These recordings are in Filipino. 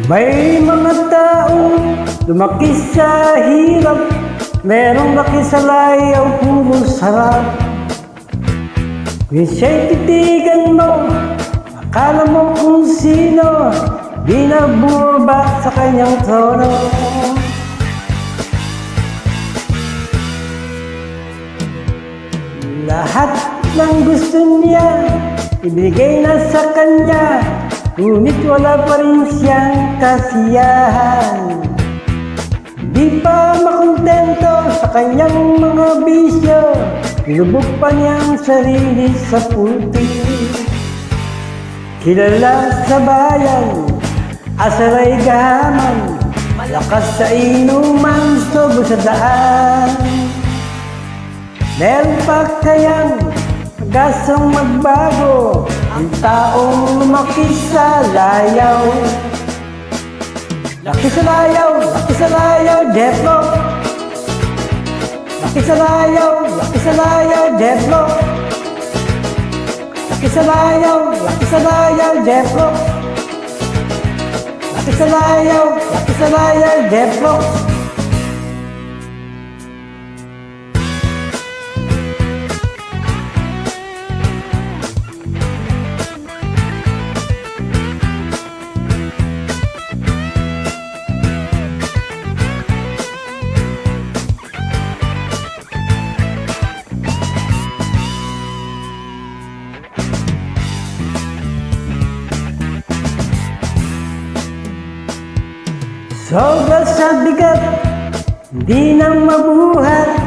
May mga taong lumaki sa hirap, merong laki sa layaw, puro sarap. Kung siya'y titigan mo, akala mo kung sino, di na bumaba sa kanyang trono. Lahat ng gusto niya, ibigay na sa kanya, ngunit wala pa rin siyang kasiyahan. Di pa makontento sa kanyang mga bisyo, nilubog pa niyang sarili sa puti. Kilala sa bayan, asaray gahaman, malakas sa inuman, sobo sa daan. Meron pa kayang pag-asang magbago ang taong lumaki sa layaw? Laki sa layaw, Jeffro. Laki sa layaw, Jeffro. Laki sa layaw, Jeffro. Laki sa layaw, Jeffro. Sobra sa bigat, hindi na mabuhat,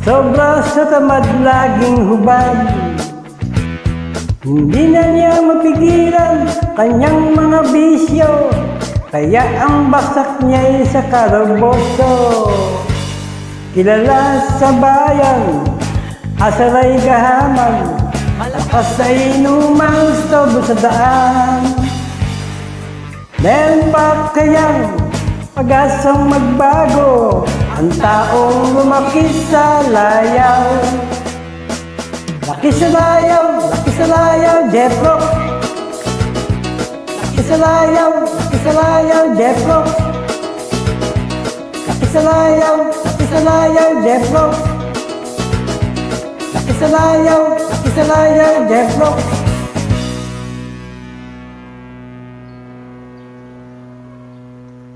sobra sa tamad, laging hubad. Hindi na niya mapigilan kanyang mga bisyo, kaya ang baksak niya'y sa karaboso. Kilala sa bayan, asaray gahaman, malakas sa inuman, sobo sa daan. Meron pa kayang pag-asang magbago ang taong lumaki sa layaw? Laki sa layaw, Jeffro. Laki sa layaw, Jeffro. Laki sa layaw, Jeffro. Laki sa layaw, Jeffro.